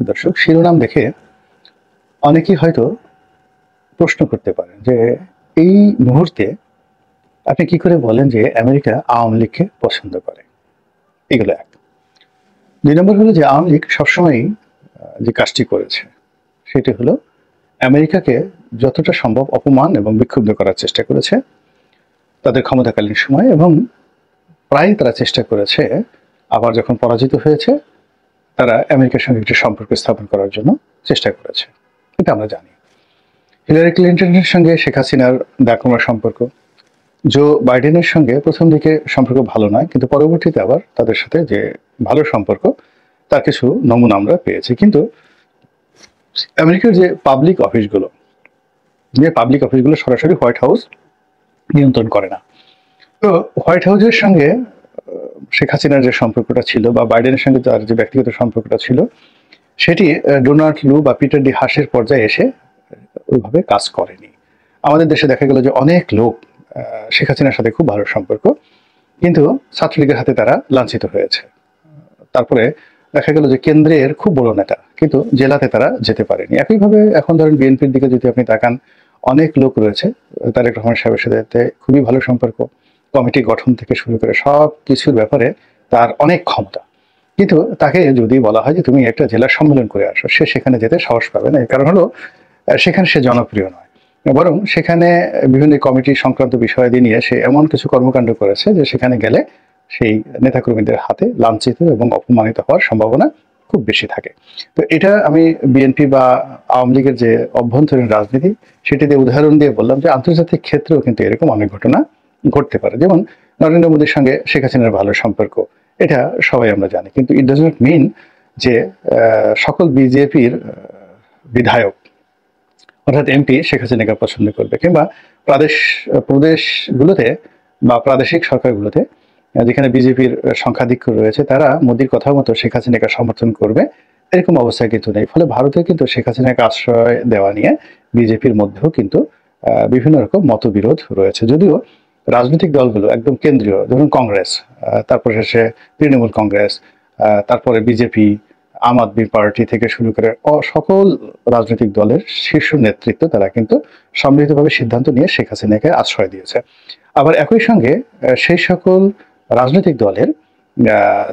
দর্শক, শিরোনাম দেখে অনেকেই হয়তো প্রশ্ন করতে পারেন যে এই মুহূর্তে আপনি কি করে বলেন যে আমেরিকা আওয়ামী লীগকে পছন্দ করে। এগুলো এক। ২ নম্বর হলো যে আওয়ামী লীগ সবসময়ই যে কাজটি করেছে সেটি হলো আমেরিকাকে যতটা সম্ভব অপমান এবং বিক্ষুব্ধ করার চেষ্টা করেছে তাদের ক্ষমতাকালীন সময়, এবং প্রায় তারা চেষ্টা করেছে আবার যখন পরাজিত হয়েছে তারা আমেরিকার সঙ্গে একটি সম্পর্ক স্থাপন করার জন্য চেষ্টা করেছে। এটা আমরা জানি। হিলারি ক্লিন্টনের সঙ্গে শেখ হাসিনার দাকমা সম্পর্ক, জো বাইডেনের সঙ্গে প্রথম দিকে সম্পর্ক ভালো নয়, কিন্তু পরবর্তীতে আবার তাদের সাথে যে ভালো সম্পর্ক তার কিছু নমুনা আমরা পেয়েছি। কিন্তু আমেরিকার যে পাবলিক অফিসগুলো সরাসরি হোয়াইট হাউস নিয়ন্ত্রণ করে না। তো হোয়াইট হাউসের সঙ্গে শেখ হাসিনার যে সম্পর্কটা ছিল বা বাইডেনের সঙ্গে তার যে ব্যক্তিগত সম্পর্কটা ছিল সেটি ডোনাল্ড লু বা পিটার ডি হাসের পর্যায়ে এসে ওইভাবে কাজ করেনি। আমাদের দেশে দেখা গেল যে অনেক লোক শেখ হাসিনার সাথে খুব ভালো সম্পর্ক, কিন্তু ছাত্রলীগের হাতে তারা লাঞ্ছিত হয়েছে। তারপরে দেখা গেল যে কেন্দ্রের খুব বড় নেতা, কিন্তু জেলাতে তারা যেতে পারেনি। একইভাবে এখন ধরেন বিএনপির দিকে যদি আপনি তাকান, অনেক লোক রয়েছে তারেক রহমান সাহেবের সাথে খুবই ভালো সম্পর্ক, কমিটি গঠন থেকে শুরু করে সব কিছুর ব্যাপারে তার অনেক ক্ষমতা, কিন্তু তাকে যদি বলা হয় যে তুমি একটা জেলা সম্মেলন করে আসো, সে সেখানে যেতে সাহস পাবে না। এর কারণ হলো সেখানে সে জনপ্রিয় নয়, বরং সেখানে বিভিন্ন কমিটি সংক্রান্ত বিষয়াদি নিয়ে সে এমন কিছু কর্মকাণ্ড করেছে যে সেখানে গেলে সেই নেতাকর্মীদের হাতে লাঞ্ছিত এবং অপমানিত হওয়ার সম্ভাবনা খুব বেশি থাকে। তো এটা আমি বিএনপি বা আওয়ামী লীগের যে অভ্যন্তরীণ রাজনীতি সেটিতে উদাহরণ দিয়ে বললাম যে আন্তর্জাতিক ক্ষেত্রেও কিন্তু এরকম অনেক ঘটনা ঘটতে পারে। যেমন নরেন্দ্র মোদীর সঙ্গে শেখ হাসিনার ভালো সম্পর্ক, এটা সবাই আমরা জানি, কিন্তু ইট ডাজ নট মিন যে সকল বিজেপির বিধায়ক অর্থাৎ এমপি শেখ হাসিনাকে পছন্দ করবে, কিংবা প্রদেশগুলোতে বা প্রাদেশিক সরকারগুলোতে যেখানে বিজেপির সংখ্যাধিক্য রয়েছে তারা মোদির কথা মতো শেখ হাসিনাকে সমর্থন করবে, এরকম অবস্থা কিন্তু নেই। ফলে ভারতে কিন্তু শেখ হাসিনাকে আশ্রয় দেওয়া নিয়ে বিজেপির মধ্যেও কিন্তু বিভিন্ন রকম মতবিরোধ রয়েছে। যদিও রাজনৈতিক দলগুলো একদম কেন্দ্রীয়, ধরুন কংগ্রেস, তারপরে শেষে তৃণমূল কংগ্রেস, তারপরে বিজেপি, আম আদমি পার্টি থেকে শুরু করে সকল রাজনৈতিক দলের শীর্ষ নেতৃত্ব তারা কিন্তু সম্মিলিতভাবে সিদ্ধান্ত নিয়ে শেখ হাসিনাকে আশ্রয় দিয়েছে। আবার একই সঙ্গে সেই সকল রাজনৈতিক দলের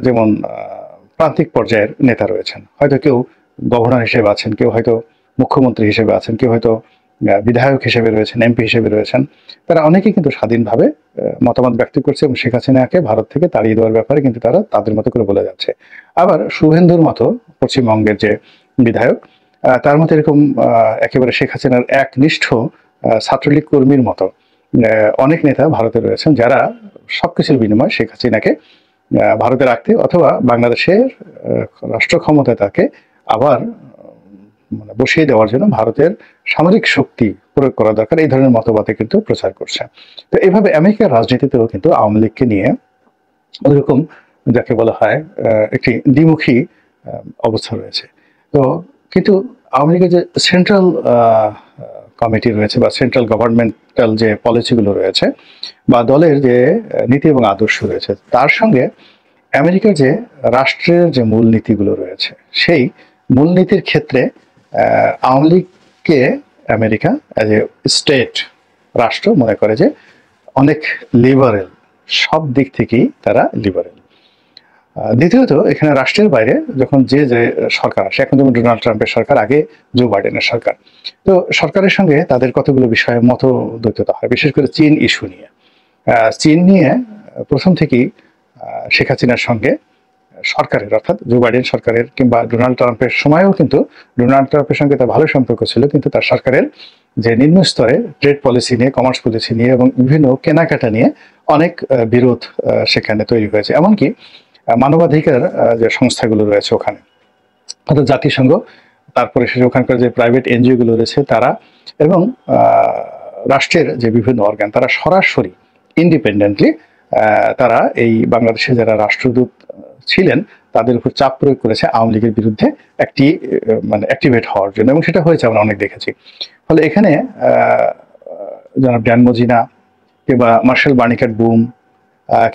যেমন প্রান্তিক পর্যায়ের নেতা রয়েছেন, হয়তো কেউ গভর্নর হিসেবে আছেন, কেউ হয়তো মুখ্যমন্ত্রী হিসেবে আছেন, কেউ হয়তো বিধায়ক হিসেবে রয়েছেন, এমপি হিসেবে রয়েছেন, তারা অনেকেই কিন্তু স্বাধীনভাবে মতামত ব্যক্ত করছে এবং শেখ হাসিনাকে ভারত থেকে তাড়িয়ে দেওয়ার ব্যাপারে কিন্তু তারা তাদের মতো করে বলে যাচ্ছে। আবার শুভেন্দুর মতো পশ্চিমবঙ্গের যে বিধায়ক, তার মতো এরকম একেবারে শেখ হাসিনার একনিষ্ঠ ছাত্রলীগ কর্মীর মতো অনেক নেতা ভারতে রয়েছেন যারা সবকিছুর বিনিময়ে শেখ হাসিনাকে ভারতে রাখতে অথবা বাংলাদেশের রাষ্ট্র ক্ষমতায় তাকে আবার বসিয়ে দেওয়ার জন্য ভারতের সামরিক শক্তি প্রয়োগ করা দরকার, এই ধরনের মতবাদে কিন্তু প্রচার করছে। তো এইভাবে আমেরিকার রাজনীতিতেও কিন্তু আওয়ামী লীগকে নিয়ে ওইরকম যাকে বলা হয় একটি দ্বিমুখী অবস্থা রয়েছে। তো কিন্তু আওয়ামী লীগের যে সেন্ট্রাল কমিটি রয়েছে বা সেন্ট্রাল গভর্নমেন্টাল যে পলিসিগুলো রয়েছে বা দলের যে নীতি এবং আদর্শ রয়েছে, তার সঙ্গে আমেরিকার যে রাষ্ট্রের যে মূলনীতিগুলো রয়েছে সেই মূলনীতির ক্ষেত্রে আওয়ামী লীগকে আমেরিকা অ্যাজ এ স্টেট, রাষ্ট্র মনে করে যে অনেক লিবারেল, সব দিক থেকেই তারা লিবারেল। দ্বিতীয়ত এখানে রাষ্ট্রের বাইরে যখন যে সরকার আসে, এখন যেমন ডোনাল্ড ট্রাম্পের সরকার, আগে জো বাইডেনের সরকার, তো সরকারের সঙ্গে তাদের কতগুলো বিষয়ে মতদ্বৈততা হয়, বিশেষ করে চীন ইস্যু নিয়ে। চীন নিয়ে প্রথম থেকেই শেখ হাসিনার সঙ্গে সরকারের, অর্থাৎ জো বাইডেন সরকারের কিংবা ডোনাল্ড ট্রাম্পের সময়ও কিন্তু ডোনাল্ড ট্রাম্পের সঙ্গে তার ভালো সম্পর্ক ছিল, কিন্তু তার সরকারের যে নিম্ন স্তরে ট্রেড পলিসি নিয়ে, কমার্স পলিসি নিয়ে এবং বিভিন্ন কেনাকাটা নিয়ে অনেক বিরোধ সেখানে তৈরি হয়েছে। এমনকি মানবাধিকার যে সংস্থাগুলো রয়েছে ওখানে, অর্থাৎ জাতিসংঘ, তারপরে সে ওখানকার যে প্রাইভেট এনজিও গুলো রয়েছে তারা, এবং রাষ্ট্রের যে বিভিন্ন অর্গান, তারা সরাসরি ইন্ডিপেন্ডেন্টলি তারা এই বাংলাদেশে যারা রাষ্ট্রদূত ছিলেন তাদের উপর চাপ প্রয়োগ করেছে আওয়ামী লীগের বিরুদ্ধে একটি অ্যাক্টিভেট হওয়ার জন্য, এবং সেটা হয়েছে, আমরা অনেক দেখেছি। ফলে এখানে জনাব ড্যান মজিনা কিংবা মার্শাল বার্নিকাট বুম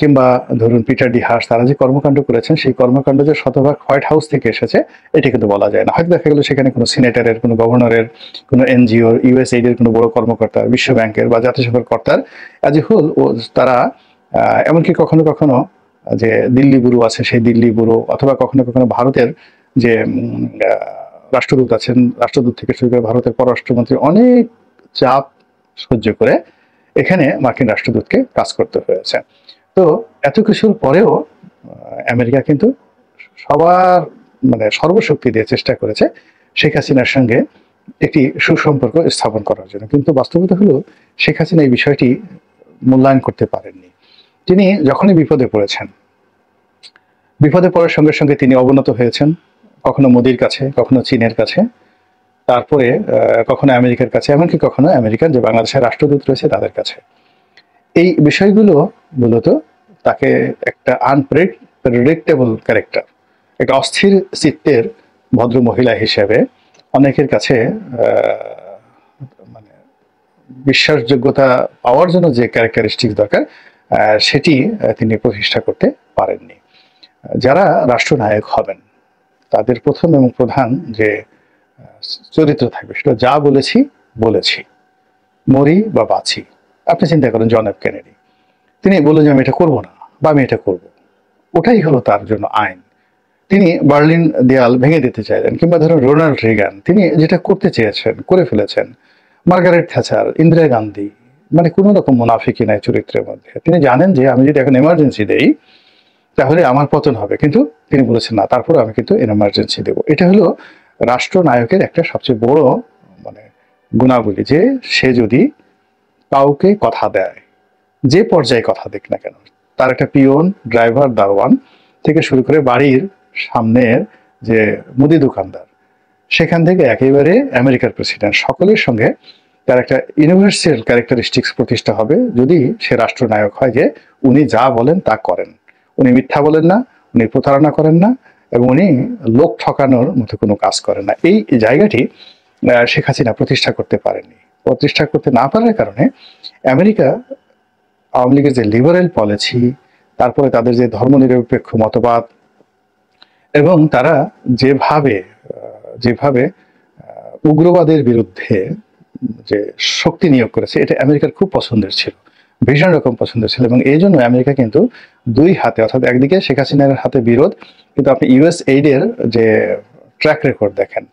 কিংবা ধরুন পিটার ডি হাস, তারা যে কর্মকাণ্ড করেছেন সেই কর্মকাণ্ড যে শতভাগ হোয়াইট হাউস থেকে এসেছে এটা কিন্তু বলা যায় না। হয়তো দেখা গেল সেখানে কোনো সিনেটরের, কোনো গভর্নরের, কোনো এনজিওর, ইউএসএইড এর কোনো বড় কর্মকর্তার, বিশ্ব ব্যাংকের বা জাতিসংঘের কর্তার অ্যাজ এ হোল ও তারা এমনকি কখনো কখনো যে দিল্লি ব্যুরো আছে সেই দিল্লি ব্যুরো, অথবা কখনো কখনো ভারতের যে রাষ্ট্রদূত আছেন, রাষ্ট্রদূত থেকে শুরু করে ভারতের পররাষ্ট্রমন্ত্রী অনেক চাপ সহ্য করে এখানে মার্কিন রাষ্ট্রদূতকে কাজ করতে হয়েছে। তো এত কিছুর পরেও আমেরিকা কিন্তু সবার মানে সর্বশক্তি দিয়ে চেষ্টা করেছে শেখ হাসিনার সঙ্গে একটি সুসম্পর্ক স্থাপন করার জন্য, কিন্তু বাস্তবতা হলো শেখ হাসিনা এই বিষয়টি মূল্যায়ন করতে পারেননি। তিনি যখনই বিপদে পড়েছেন, বিপদে পড়ার সঙ্গে সঙ্গে তিনি অবনত হয়েছেন, কখনো মোদির কাছে, কখনো চীনের কাছে, তারপরে কখনো আমেরিকার কাছে, এমনকি কখনো আমেরিকার যে বাংলাদেশের রাষ্ট্রদূত রয়েছে তাদের কাছে। এই বিষয়গুলো মূলত তাকে একটা আনপ্রেডিক্টেবল ক্যারেক্টার, একটা অস্থির চিত্তের ভদ্র মহিলা হিসেবে অনেকের কাছে মানে বিশ্বাসযোগ্যতা পাওয়ার জন্য যে ক্যারেক্টারিস্টিক্স দরকার সেটি তিনি প্রতিষ্ঠা করতে পারেননি। যারা রাষ্ট্রনায়ক হবেন তাদের প্রথম এবং প্রধান যে চরিত্র থাকবে সেটা যা বলেছি বলেছি, মরি বা বাঁচি। আপনি চিন্তা করেন জন এফ কেনেডি, তিনি বললেন যে আমি এটা করবো না বা আমি এটা করব, ওটাই হলো তার জন্য আইন। তিনি বার্লিন দেয়াল ভেঙে দিতে চাইলেন, কিংবা ধরুন রোনাল্ড রিগান, তিনি যেটা করতে চেয়েছেন করে ফেলেছেন। মার্গারেট থ্যাচার, ইন্দিরা গান্ধী, মানে কোনো রকম মুনাফিকি নাই চরিত্রের মধ্যে। তিনি জানেন যে আমি যদি এখন এমার্জেন্সি দেই তাহলে আমার পতন হবে, কিন্তু তিনি বলেছেন না, তারপরে আমি কিন্তু এমার্জেন্সি দেব। এটা হলো রাষ্ট্রনায়কের একটা সবচেয়ে বড় মানে গুণাবলী, যে সে যদি কাউকে কথা দেয়, যে পর্যায়ে কথা দিক না কেন, তার একটা পিয়ন, ড্রাইভার, দারোয়ান থেকে শুরু করে বাড়ির সামনের যে মুদি দোকানদার, সেখান থেকে একেবারে আমেরিকার প্রেসিডেন্ট, সকলের সঙ্গে তার একটা ইউনিভার্সাল ক্যারেক্টারিস্টিক্স প্রতিষ্ঠা হবে যদি সে রাষ্ট্রনায়ক হয়, যে উনি যা বলেন তা করেন, উনি মিথ্যা বলেন না, উনি প্রতারণা করেন না, এবং উনি লোক ঠকানোর মতো কোনো কাজ করেন না। এই জায়গাটি শেখ হাসিনা প্রতিষ্ঠা করতে পারেননি। প্রতিষ্ঠা করতে না পারার কারণে আমেরিকা আওয়ামী লীগের যে লিবারেল পলিসি, তারপরে তাদের যে ধর্মনিরপেক্ষ মতবাদ, এবং তারা যেভাবে যেভাবে উগ্রবাদের বিরুদ্ধে যে শক্তি নিয়োগ করেছে, এটা আমেরিকার খুব পছন্দের ছিল, ভীষণ রকম পছন্দের ছিল। এবং এই জন্য আমেরিকা কিন্তু দুই হাতে, অর্থাৎ একদিকে শেখ হাসিনার হাতে বিরোধ, কিন্তু আপনি ইউএস এইডের যে ট্র্যাক রেকর্ড দেখেন,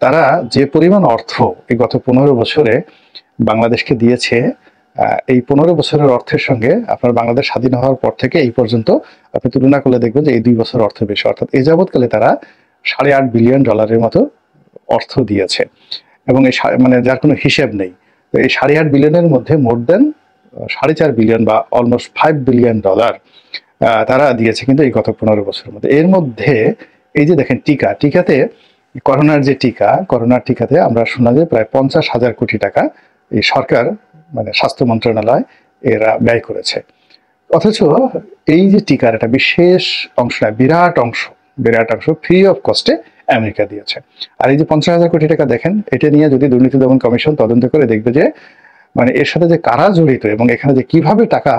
তারা যে পরিমাণ অর্থ এই গত 15 বছরে বাংলাদেশকে দিয়েছে, এই 15 বছরের অর্থের সঙ্গে আপনার বাংলাদেশ স্বাধীন হওয়ার পর থেকে এই পর্যন্ত আপনি তুলনা করলে দেখবেন যে এই 2 বছর অর্থ বেশি, অর্থাৎ এই যাবৎকালে তারা $8.5 বিলিয়ন মতো অর্থ দিয়েছে, এবং এই মানে যার কোনো হিসেব নেই। তো এই $8.5 বিলিয়নের মধ্যে মোর দেন $4.5 বিলিয়ন বা অলমোস্ট $5 বিলিয়ন তারা দিয়েছে কিন্তু এই গত 15 বছরের মধ্যে। এর মধ্যে এই যে দেখেন টিকাতে, করোনার যে করোনার টিকাতে আমরা শোনা যায় প্রায় 50,000 কোটি টাকা এই সরকার মানে স্বাস্থ্য মন্ত্রণালয় এরা ব্যয় করেছে। অথচ এই যে টিকার একটা বিশেষ অংশ, বিরাট অংশ ফ্রি অফ কস্টে আমেরিকা দিয়েছে। আর এই যে 50,000 কোটি টাকা দেখেন, এটা নিয়ে যদি দুর্নীতি দমন কমিশন তদন্ত করে দেখবে যে মানে এর সাথে যে কারা জড়িত এবং এখানে যে কিভাবে টাকা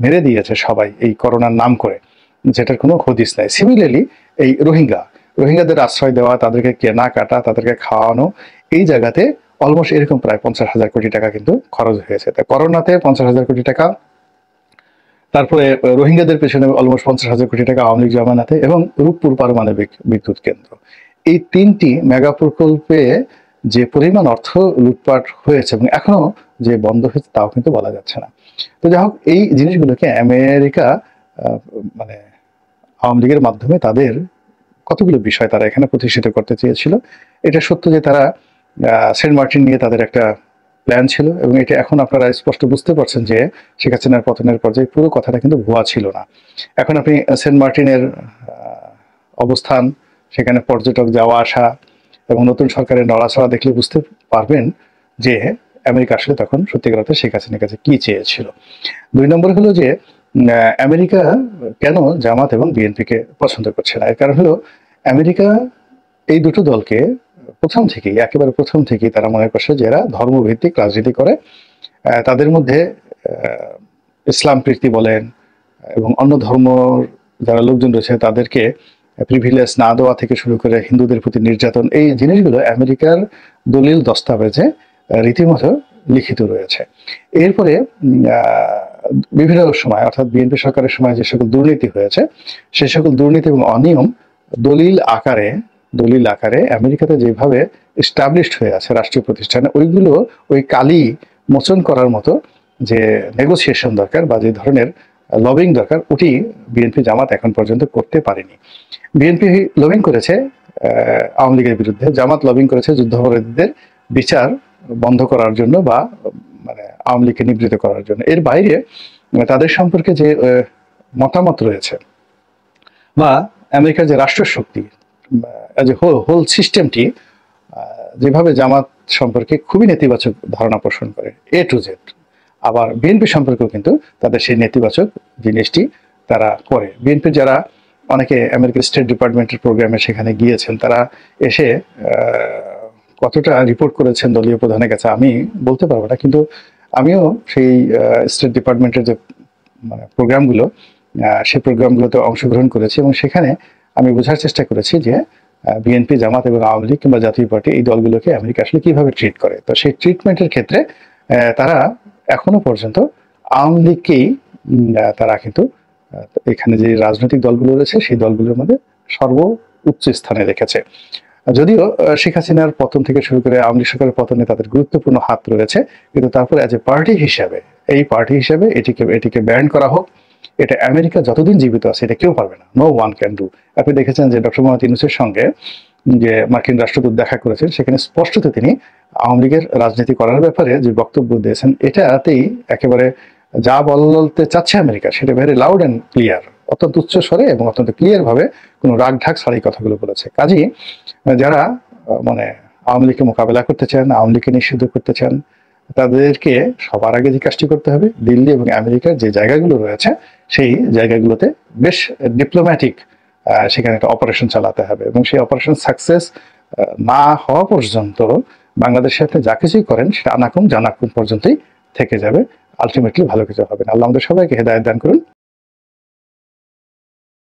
মেরে দিয়েছে সবাই এই করোনার নাম করে, যেটার কোনো হদিস নাই। সিমিলারলি এই রোহিঙ্গাদের আশ্রয় দেওয়া, তাদেরকে কেনা কাটা, তাদেরকে খাওয়ানো, এই জায়গাতে অলমোস্ট এরকম প্রায় 50,000 কোটি টাকা কিন্তু খরচ হয়েছে। তা করোনাতে 50,000 কোটি টাকা, তারপরে রোহিঙ্গাদের পেছনে অলমোস্ট 50,000 কোটি টাকা আওয়ামী লীগ জমানাতে, এবং রূপপুর পারমাণবিক বিদ্যুৎ কেন্দ্র, এই 3টি মেগা প্রকল্পে যে পরিমাণ অর্থ লুটপাট হয়েছে এবং এখনো যে বন্ধ হয়েছে তাও কিন্তু বলা যাচ্ছে না। তো যাই হোক, এই জিনিসগুলোকে আমেরিকা মানে আওয়ামী লীগের মাধ্যমে তাদের কতগুলো বিষয় তারা এখানে প্রতিষ্ঠিত করতে চেয়েছিল। এটা সত্য যে তারা সেন্ট মার্টিন নিয়ে তাদের একটা প্ল্যান ছিল, এবং এটা এখন আপনারা স্পষ্ট বুঝতে পারছেন যে শেখ হাসিনার পতনের পর্যায়ে পুরো কথাটা কিন্তু ভুয়া ছিল না। এখন আপনি সেন্ট মার্টিনের অবস্থান, সেখানে পর্যটক যাওয়া আসা এবং নতুন সরকারের নড়াচড়া দেখলে বুঝতে পারবেন যে আমেরিকা আসলে তখন সত্যিকার অর্থে শেখ হাসিনার কাছে কি চেয়েছিল। 2 নম্বর হলো যে আমেরিকা কেন জামাত এবং বিএনপিকে পছন্দ করছে না। এর কারণ হলো আমেরিকা এই দুটো দলকে একেবারে প্রথম থেকেই তারা মনে করছে যে এরা ধর্মভিত্তিক রাজনীতি করে, তাদের মধ্যে ইসলাম প্রীতি বলেন এবং অন্য ধর্ম যারা লোকজন রয়েছে তাদেরকে প্রিভিলেজ না দেওয়া থেকে শুরু করে হিন্দুদের প্রতি নির্যাতন, এই জিনিসগুলো আমেরিকার দলিল দস্তাবেজে রীতিমতো লিখিত রয়েছে। এরপরে বিভিন্ন সময় অর্থাৎ বিএনপি সরকারের সময় যে সকল দুর্নীতি হয়েছে সে সকল দুর্নীতি এবং অনিয়ম দলিল আকারে আমেরিকাতে যেভাবে এস্টাবলিশড হয়ে আছে রাষ্ট্রীয় প্রতিষ্ঠানে, ওইগুলো ওই কালি মোচন করার মতো যে নেগোসিয়েশন দরকার বা যে ধরনের লবিং দরকার, ওটি বিএনপি জামাত এখন পর্যন্ত করতে পারেনি। বিএনপি লবিং করেছে আওয়ামী লীগের বিরুদ্ধে, জামাত লবিং করেছে যুদ্ধাপরাধীদের বিচার বন্ধ করার জন্য বা মানে আওয়ামী লীগকে নিবৃত করার জন্য। এর বাইরে তাদের সম্পর্কে যে মতামত রয়েছে বা আমেরিকার যে রাষ্ট্র শক্তি হোল সিস্টেমটি যেভাবে জামাত সম্পর্কে খুবই নেতিবাচক ধারণা পোষণ করে এ টু জেড, আবার বিএনপি সম্পর্কেও কিন্তু তাদের সেই নেতিবাচক জিনিসটি তারা করে। বিএনপির যারা অনেকে আমেরিকার স্টেট ডিপার্টমেন্টের প্রোগ্রামে সেখানে গিয়েছেন, তারা এসে কতটা রিপোর্ট করেছেন দলীয় প্রধানের কাছে আমি বলতে পারবো না, কিন্তু আমিও সেই স্টেট ডিপার্টমেন্টের যে মানে প্রোগ্রামগুলো সেই প্রোগ্রামগুলোতে অংশগ্রহণ করেছি এবং সেখানে আমি বোঝার চেষ্টা করেছি যে বিএনপি, জামাত এবং আওয়ামী লীগ কিংবা জাতীয় পার্টি এই দলগুলোকে আমেরিকা আসলে কিভাবে ট্রিট করে। তো সেই ট্রিটমেন্টের ক্ষেত্রে তারা এখনো পর্যন্ত আওয়ামী লীগকেই তারা কিন্তু এখানে যে রাজনৈতিক দলগুলো রয়েছে সেই দলগুলোর মধ্যে সর্বোচ্চ স্থানে রেখেছে। যদিও শেখ হাসিনার পতন থেকে শুরু করে আওয়ামী লীগ সরকারের পতনে তাদের গুরুত্বপূর্ণ হাত রয়েছে, কিন্তু তারপরে অ্যাজ এ পার্টি হিসাবে এটিকে ব্যান করা হোক, এটা আমেরিকা যতদিন জীবিত আছে এটা কেউ পারবে না, নো ওয়ান ক্যান ডু। আপনি দেখেছেন যে ডক্টর মোহাম্মদ ইউনূসের সঙ্গে যে মার্কিন রাষ্ট্রদূত দেখা করেছেন, সেখানে স্পষ্টত তিনি আওয়ামী লীগের রাজনীতি করার ব্যাপারে যে বক্তব্য দিয়েছেন এটাতেই একেবারে যা বলতে চাচ্ছে আমেরিকা সেটা ভেরি লাউড অ্যান্ড ক্লিয়ার, অত্যন্ত উচ্চ স্বরে এবং অত্যন্ত ক্লিয়ার ভাবে কোনো রাগ ঢাক ছাড়াই কথাগুলো বলেছে। কাজেই যারা মানে আওয়ামী লীগকে মোকাবেলা করতে চান, আওয়ামী লীগকে নিষিদ্ধ করতে চান, তাদেরকে সবার আগে যে কাজটি করতে হবে দিল্লি এবং আমেরিকার যে জায়গাগুলো রয়েছে সেই জায়গাগুলোতে বেশ ডিপ্লোম্যাটিক সেখানে একটা অপারেশন চালাতে হবে এবং সেই অপারেশন সাকসেস না হওয়া পর্যন্ত বাংলাদেশের সাথে যা কিছুই করেন সেটা আনাকুম জানাকুম পর্যন্তই থেকে যাবে, আলটিমেটলি ভালো কিছু হবে না। আল্লাহ আমাদের সবাইকে হেদায়েত দান করুন।